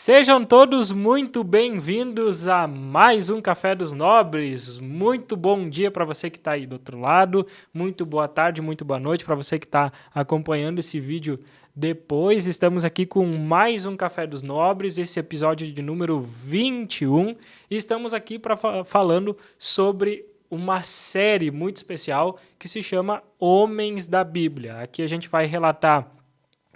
Sejam todos muito bem-vindos a mais um Café dos Nobres. Muito bom dia para você que está aí do outro lado, muito boa tarde, muito boa noite para você que está acompanhando esse vídeo depois. Estamos aqui com mais um Café dos Nobres, esse episódio de número 21. E estamos aqui falando sobre uma série muito especial que se chama Homens da Bíblia. Aqui a gente vai relatar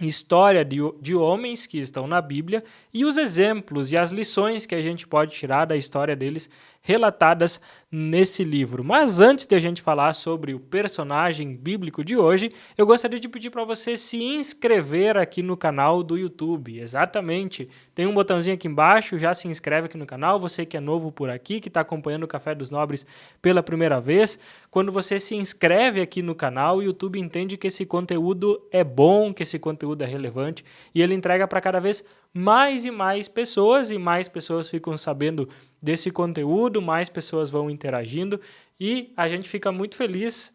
história de homens que estão na Bíblia e os exemplos e as lições que a gente pode tirar da história deles relatadas nesse livro. Mas antes de a gente falar sobre o personagem bíblico de hoje, eu gostaria de pedir para você se inscrever aqui no canal do YouTube. Exatamente, tem um botãozinho aqui embaixo, já se inscreve aqui no canal, você que é novo por aqui, que está acompanhando o Café dos Nobres pela primeira vez. Quando você se inscreve aqui no canal, o YouTube entende que esse conteúdo é bom, que esse conteúdo é relevante e ele entrega para cada vez mais e mais pessoas ficam sabendo desse conteúdo, mais pessoas vão interagindo e a gente fica muito feliz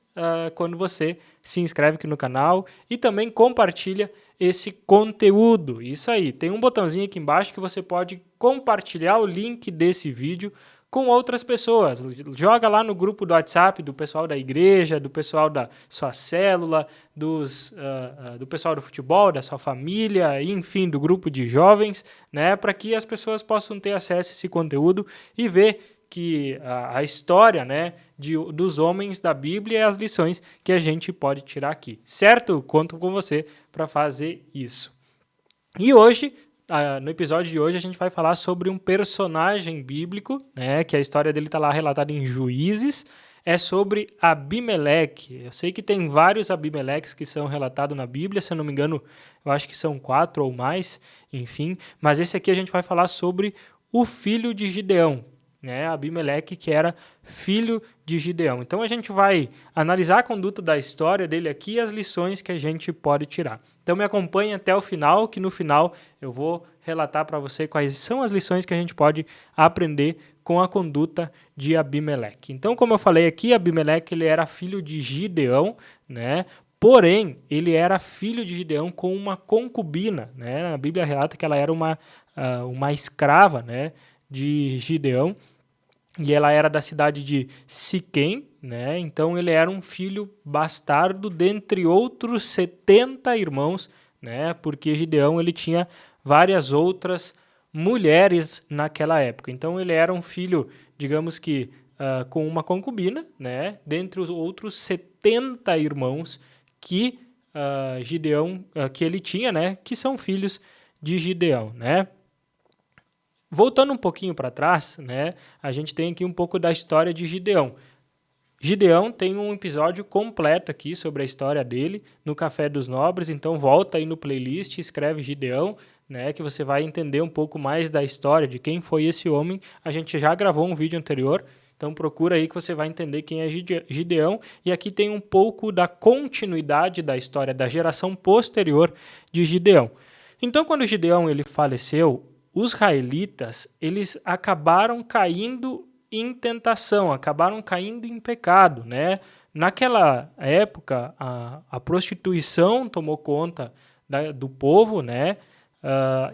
quando você se inscreve aqui no canal e também compartilha esse conteúdo. Isso aí, tem um botãozinho aqui embaixo que você pode compartilhar o link desse vídeo com outras pessoas. Joga lá no grupo do WhatsApp do pessoal da igreja, do pessoal da sua célula, do pessoal do futebol, da sua família, enfim, do grupo de jovens, né, para que as pessoas possam ter acesso a esse conteúdo e ver que a história, né, dos homens da Bíblia e as lições que a gente pode tirar aqui. Certo? Conto com você para fazer isso. E hoje, no episódio de hoje, a gente vai falar sobre um personagem bíblico, né, que a história dele está lá relatada em Juízes, é sobre Abimeleque. Eu sei que tem vários Abimeleques que são relatados na Bíblia, se eu não me engano, eu acho que são 4 ou mais, enfim, mas esse aqui a gente vai falar sobre o filho de Gideão, né, Abimeleque, que era filho de Gideão. Então a gente vai analisar a conduta da história dele aqui e as lições que a gente pode tirar. Então me acompanhe até o final, que no final eu vou relatar para você quais são as lições que a gente pode aprender com a conduta de Abimeleque. Então, como eu falei aqui, Abimeleque ele era filho de Gideão, né? Porém, ele era filho de Gideão com uma concubina, né? A Bíblia relata que ela era uma escrava, né, de Gideão. E ela era da cidade de Siquém, né? Então ele era um filho bastardo dentre outros 70 irmãos, né? Porque Gideão ele tinha várias outras mulheres naquela época. Então ele era um filho, digamos que com uma concubina, né? Dentre os outros 70 irmãos que Gideão, que ele tinha, né? Que são filhos de Gideão, né? Voltando um pouquinho para trás, né, a gente tem aqui um pouco da história de Gideão. Gideão tem um episódio completo aqui sobre a história dele no Café dos Nobres, então volta aí no playlist, escreve Gideão, né, que você vai entender um pouco mais da história, de quem foi esse homem. A gente já gravou um vídeo anterior, então procura aí que você vai entender quem é Gideão. E aqui tem um pouco da continuidade da história da geração posterior de Gideão. Então quando Gideão ele faleceu, os israelitas, eles acabaram caindo em tentação, acabaram caindo em pecado, né? Naquela época, a prostituição tomou conta do povo, né?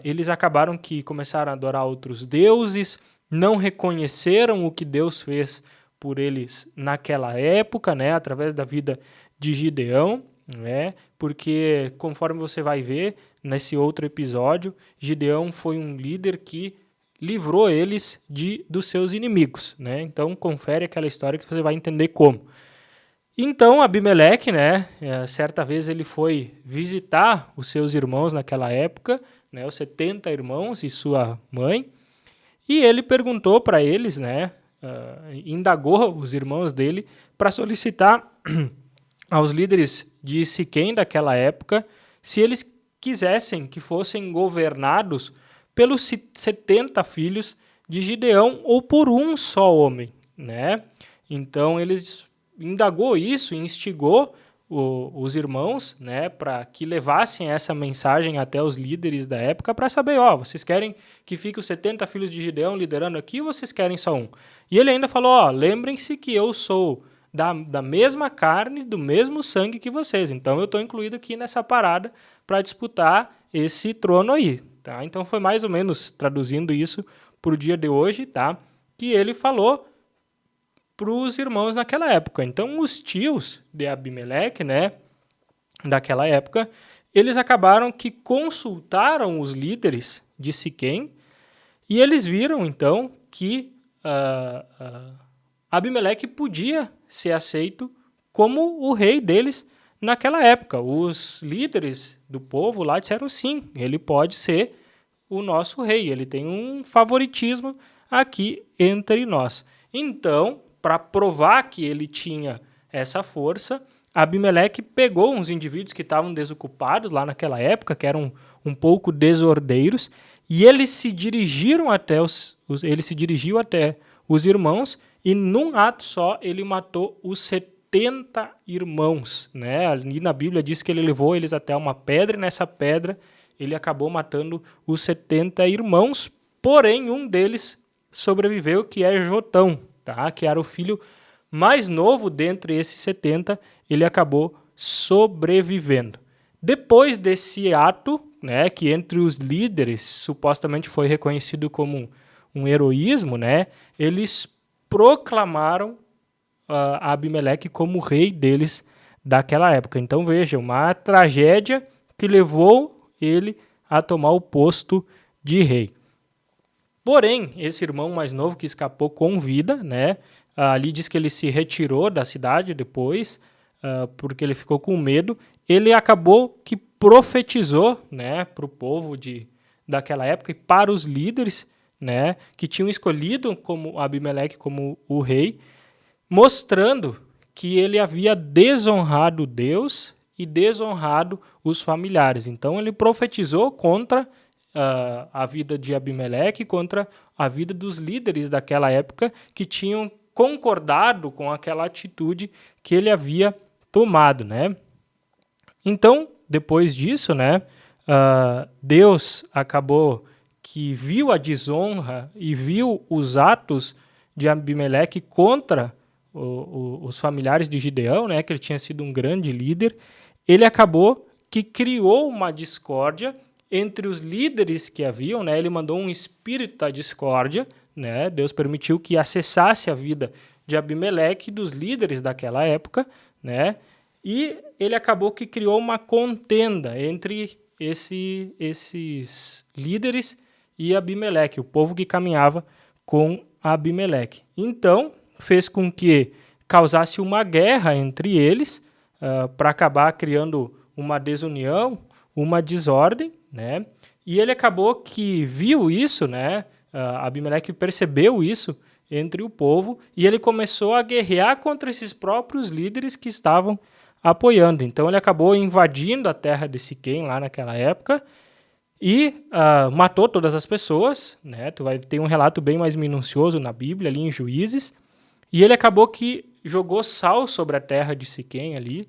Eles acabaram que começaram a adorar outros deuses, não reconheceram o que Deus fez por eles naquela época, né? Através da vida de Gideão, né? Porque, conforme você vai ver nesse outro episódio, Gideão foi um líder que livrou eles dos seus inimigos, né? Então, confere aquela história que você vai entender como. Então, Abimeleque, né? Certa vez ele foi visitar os seus irmãos naquela época, né? Os 70 irmãos e sua mãe, e ele perguntou para eles, né? Indagou os irmãos dele para solicitar aos líderes de Siquém daquela época se eles quisessem que fossem governados pelos 70 filhos de Gideão ou por um só homem, né? Então eles indagou isso, instigou os irmãos, né, para que levassem essa mensagem até os líderes da época para saber, vocês querem que fique os 70 filhos de Gideão liderando aqui ou vocês querem só um? E ele ainda falou, lembrem-se que eu sou da mesma carne, do mesmo sangue que vocês. Então eu estou incluído aqui nessa parada para disputar esse trono aí. tá? Então foi mais ou menos traduzindo isso para o dia de hoje, tá? Que ele falou para os irmãos naquela época. Então os tios de Abimeleque, né, daquela época, eles acabaram que consultaram os líderes de Siquém e eles viram então que Abimeleque podia ser aceito como o rei deles naquela época. Os líderes do povo lá disseram sim, ele pode ser o nosso rei, ele tem um favoritismo aqui entre nós. Então, para provar que ele tinha essa força, Abimeleque pegou uns indivíduos que estavam desocupados lá naquela época, que eram um pouco desordeiros, e eles se dirigiram até ele se dirigiu até os irmãos, e num ato só ele matou os 70 irmãos, né? Ali na Bíblia diz que ele levou eles até uma pedra, e nessa pedra ele acabou matando os 70 irmãos, porém um deles sobreviveu, que é Jotão, tá? Que era o filho mais novo dentre esses 70, ele acabou sobrevivendo. Depois desse ato, né, que entre os líderes supostamente foi reconhecido como um heroísmo, né, eles proclamaram Abimeleque como rei deles daquela época. Então veja, uma tragédia que levou ele a tomar o posto de rei. Porém, esse irmão mais novo que escapou com vida, né, ali diz que ele se retirou da cidade depois, porque ele ficou com medo. Ele acabou que profetizou, né, para o povo daquela época e para os líderes, né, que tinham escolhido como Abimeleque como o rei, mostrando que ele havia desonrado Deus e desonrado os familiares. Então ele profetizou contra a vida de Abimeleque, contra a vida dos líderes daquela época que tinham concordado com aquela atitude que ele havia tomado, né? Então, depois disso, né, Deus acabou que viu a desonra e viu os atos de Abimeleque contra os familiares de Gideão, né, que ele tinha sido um grande líder. Ele acabou que criou uma discórdia entre os líderes que haviam, né? Ele mandou um espírito da discórdia, né? Deus permitiu que acessasse a vida de Abimeleque e dos líderes daquela época, né? E ele acabou que criou uma contenda entre esses líderes e Abimeleque, o povo que caminhava com Abimeleque. Então, fez com que causasse uma guerra entre eles, para acabar criando uma desunião, uma desordem, né? E ele acabou que viu isso, né? Abimeleque percebeu isso entre o povo e ele começou a guerrear contra esses próprios líderes que estavam apoiando. Então ele acabou invadindo a terra de Siquém lá naquela época e matou todas as pessoas, né? Tu vai ter um relato bem mais minucioso na Bíblia, ali em Juízes. E ele acabou que jogou sal sobre a terra de Siquém ali,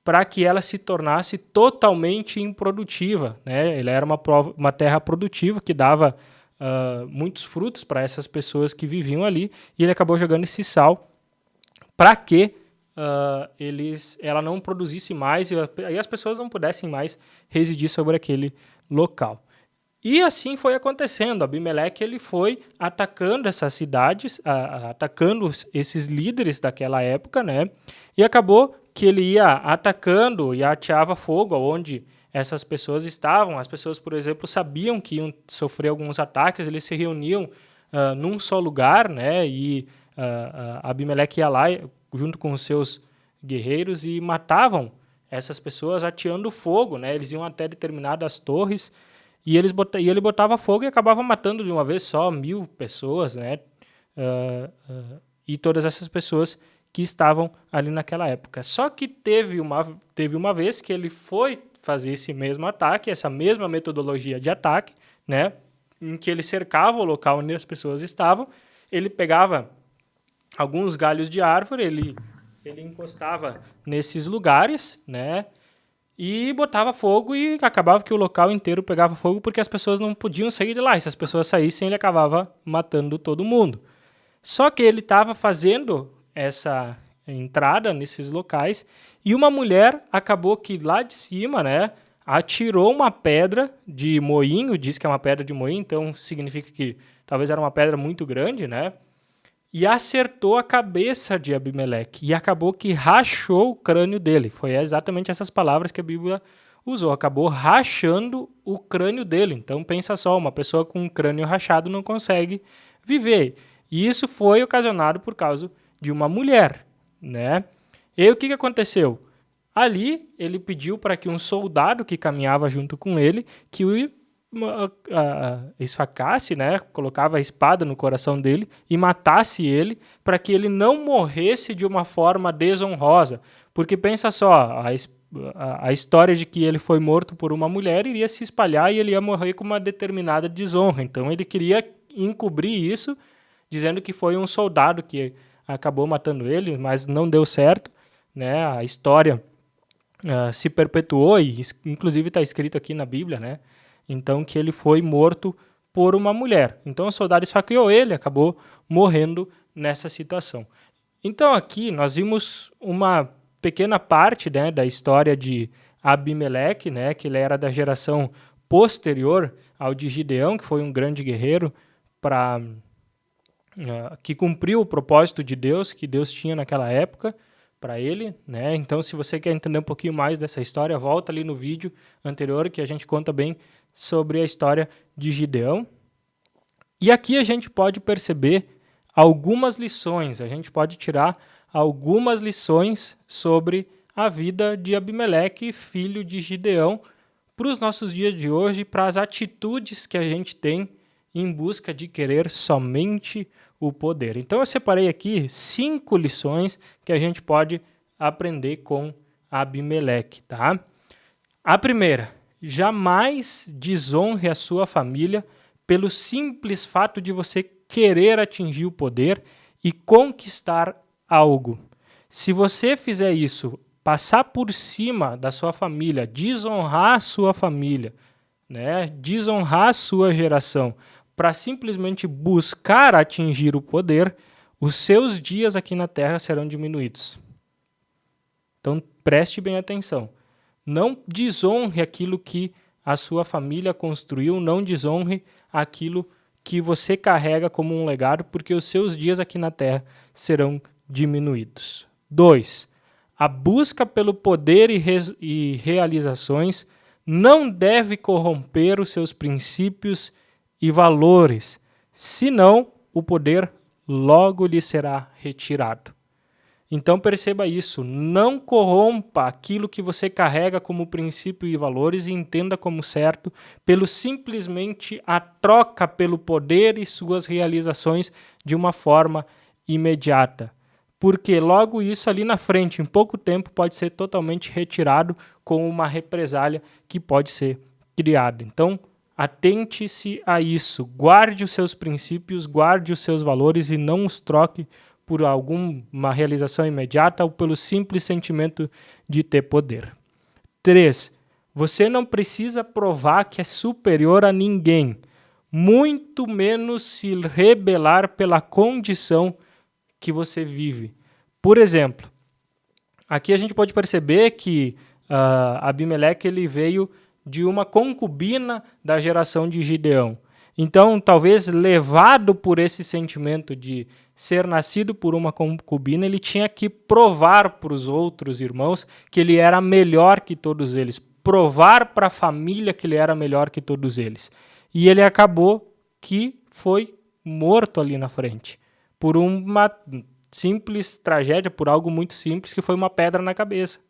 para que ela se tornasse totalmente improdutiva, né? Ele era uma terra produtiva que dava muitos frutos para essas pessoas que viviam ali, e ele acabou jogando esse sal para que ela não produzisse mais e as pessoas não pudessem mais residir sobre aquele local. E assim foi acontecendo. Abimeleque ele foi atacando essas cidades, atacando esses líderes daquela época, né? E acabou que ele ia atacando e ateava fogo onde essas pessoas estavam. As pessoas, por exemplo, sabiam que iam sofrer alguns ataques, eles se reuniam num só lugar, né? E Abimeleque ia lá junto com os seus guerreiros e matavam essas pessoas ateando fogo, né? Eles iam até determinadas torres e ele botava fogo e acabava matando de uma vez só 1.000 pessoas, né? E todas essas pessoas que estavam ali naquela época. Só que teve uma vez que ele foi fazer esse mesmo ataque, essa mesma metodologia de ataque, né? Em que ele cercava o local onde as pessoas estavam, ele pegava alguns galhos de árvore, ele encostava nesses lugares, né? E botava fogo e acabava que o local inteiro pegava fogo porque as pessoas não podiam sair de lá. E se as pessoas saíssem, ele acabava matando todo mundo. Só que ele estava fazendo essa entrada nesses locais e uma mulher acabou que lá de cima, né, atirou uma pedra de moinho, diz que é uma pedra de moinho, então significa que talvez era uma pedra muito grande, né? E acertou a cabeça de Abimeleque, e acabou que rachou o crânio dele. Foi exatamente essas palavras que a Bíblia usou, acabou rachando o crânio dele. Então pensa só, uma pessoa com um crânio rachado não consegue viver. E isso foi ocasionado por causa de uma mulher, né? E o que aconteceu? Ali ele pediu para que um soldado que caminhava junto com ele, que o esfacasse, né? Colocava a espada no coração dele e matasse ele, para que ele não morresse de uma forma desonrosa. Porque pensa só, a história de que ele foi morto por uma mulher iria se espalhar e ele ia morrer com uma determinada desonra. Então ele queria encobrir isso, dizendo que foi um soldado que acabou matando ele, mas não deu certo, né? A história se perpetuou e inclusive está escrito aqui na Bíblia, né? Então que ele foi morto por uma mulher. Então o soldado esfaqueou ele, acabou morrendo nessa situação. Então aqui nós vimos uma pequena parte, né, da história de Abimeleque, né, que ele era da geração posterior ao de Gideão, que foi um grande guerreiro que cumpriu o propósito de Deus, que Deus tinha naquela época para ele, né? Então, se você quer entender um pouquinho mais dessa história, volta ali no vídeo anterior que a gente conta bem sobre a história de Gideão. E aqui a gente pode perceber algumas lições, a gente pode tirar algumas lições sobre a vida de Abimeleque, filho de Gideão, para os nossos dias de hoje, para as atitudes que a gente tem em busca de querer somente o poder. Então eu separei aqui 5 lições que a gente pode aprender com Abimeleque, tá? A primeira, jamais desonre a sua família pelo simples fato de você querer atingir o poder e conquistar algo. Se você fizer isso, passar por cima da sua família, desonrar a sua família, né, desonrar a sua geração, para simplesmente buscar atingir o poder, os seus dias aqui na Terra serão diminuídos. Então, preste bem atenção. Não desonre aquilo que a sua família construiu, não desonre aquilo que você carrega como um legado, porque os seus dias aqui na Terra serão diminuídos. 2. A busca pelo poder e realizações não deve corromper os seus princípios e valores, senão o poder logo lhe será retirado. Então perceba isso, não corrompa aquilo que você carrega como princípio e valores e entenda como certo pelo simplesmente a troca pelo poder e suas realizações de uma forma imediata. Porque logo isso ali na frente, em pouco tempo, pode ser totalmente retirado com uma represália que pode ser criada. Então, atente-se a isso, guarde os seus princípios, guarde os seus valores e não os troque por alguma realização imediata ou pelo simples sentimento de ter poder. 3. Você não precisa provar que é superior a ninguém, muito menos se rebelar pela condição que você vive. Por exemplo, aqui a gente pode perceber que Abimeleque ele veio de uma concubina da geração de Gideão. Então, talvez levado por esse sentimento de ser nascido por uma concubina, ele tinha que provar para os outros irmãos que ele era melhor que todos eles, provar para a família que ele era melhor que todos eles. E ele acabou que foi morto ali na frente, por uma simples tragédia, por algo muito simples, que foi uma pedra na cabeça.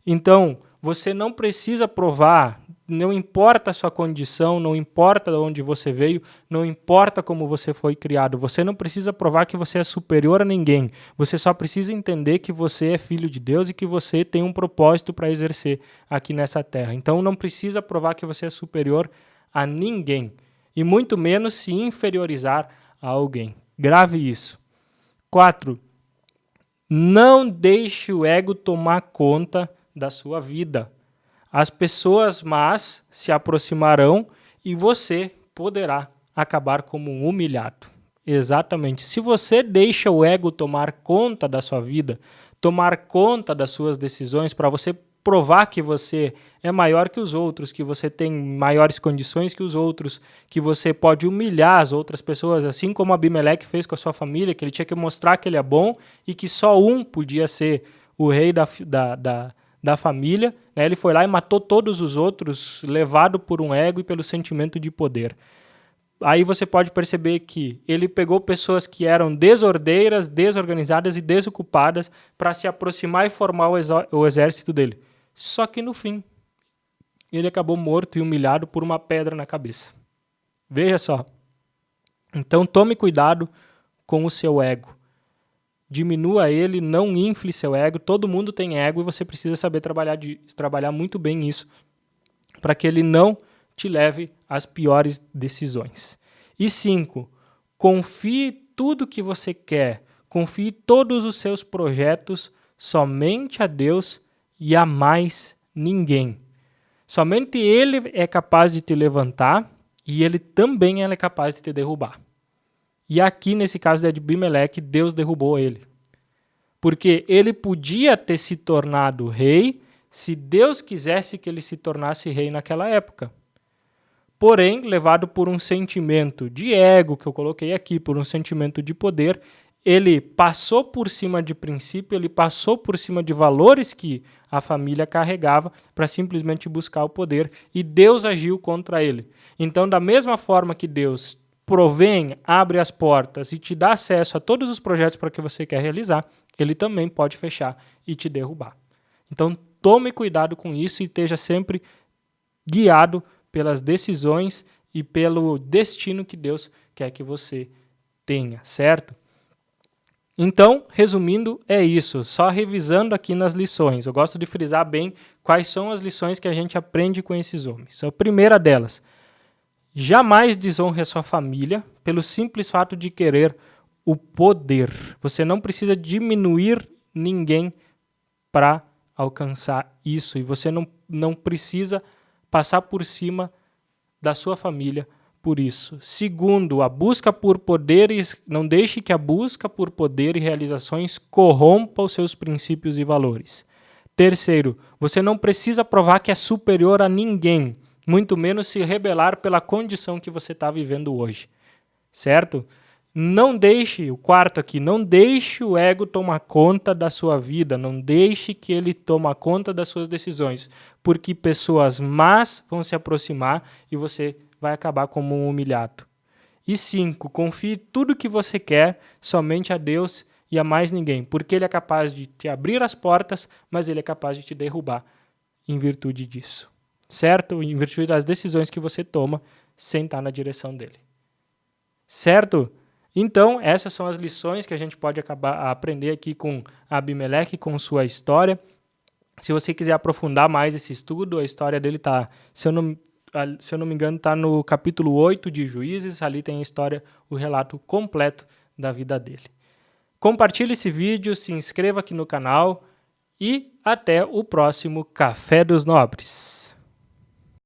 Então, você não precisa provar, não importa a sua condição, não importa de onde você veio, não importa como você foi criado, você não precisa provar que você é superior a ninguém, você só precisa entender que você é filho de Deus e que você tem um propósito para exercer aqui nessa terra. Então não precisa provar que você é superior a ninguém, e muito menos se inferiorizar a alguém. Grave isso. 4. Não deixe o ego tomar conta da sua vida. As pessoas más se aproximarão e você poderá acabar como um humilhado. Exatamente. Se você deixa o ego tomar conta da sua vida, tomar conta das suas decisões, para você provar que você é maior que os outros, que você tem maiores condições que os outros, que você pode humilhar as outras pessoas, assim como Abimeleque fez com a sua família, que ele tinha que mostrar que ele é bom e que só um podia ser o rei da família, né? Ele foi lá e matou todos os outros, levado por um ego e pelo sentimento de poder. Aí você pode perceber que ele pegou pessoas que eram desordeiras, desorganizadas e desocupadas para se aproximar e formar o exército dele. Só que no fim, ele acabou morto e humilhado por uma pedra na cabeça. Veja só. Então tome cuidado com o seu ego. Diminua ele, não infle seu ego. Todo mundo tem ego e você precisa saber trabalhar muito bem isso para que ele não te leve às piores decisões. E 5, confie tudo que você quer, confie todos os seus projetos somente a Deus e a mais ninguém. Somente Ele é capaz de te levantar e Ele também é capaz de te derrubar. E aqui, nesse caso de Abimeleque, Deus derrubou ele. Porque ele podia ter se tornado rei se Deus quisesse que ele se tornasse rei naquela época. Porém, levado por um sentimento de ego, que eu coloquei aqui, por um sentimento de poder, ele passou por cima de princípio, ele passou por cima de valores que a família carregava para simplesmente buscar o poder, e Deus agiu contra ele. Então, da mesma forma que Deus provém, abre as portas e te dá acesso a todos os projetos para que você quer realizar, ele também pode fechar e te derrubar. Então, tome cuidado com isso e esteja sempre guiado pelas decisões e pelo destino que Deus quer que você tenha, certo? Então, resumindo, é isso. Só revisando aqui nas lições. Eu gosto de frisar bem quais são as lições que a gente aprende com esses homens. A primeira delas, jamais desonre a sua família pelo simples fato de querer o poder. Você não precisa diminuir ninguém para alcançar isso. E você não precisa passar por cima da sua família por isso. Segundo, a busca por poderes, não deixe que a busca por poder e realizações corrompa os seus princípios e valores. Terceiro, você não precisa provar que é superior a ninguém, muito menos se rebelar pela condição que você está vivendo hoje. Certo? Não deixe, o quarto aqui, não deixe o ego tomar conta da sua vida, não deixe que ele tome conta das suas decisões, porque pessoas más vão se aproximar e você vai acabar como um humilhado. E 5, confie tudo que você quer somente a Deus e a mais ninguém, porque Ele é capaz de te abrir as portas, mas Ele é capaz de te derrubar em virtude disso. Certo? Em virtude das decisões que você toma sem estar na direção dele. Certo? Então, essas são as lições que a gente pode acabar aprender aqui com Abimeleque, com sua história. Se você quiser aprofundar mais esse estudo, a história dele está, se eu não me engano, está no capítulo 8 de Juízes, ali tem a história, o relato completo da vida dele. Compartilhe esse vídeo, se inscreva aqui no canal e até o próximo Café dos Nobres.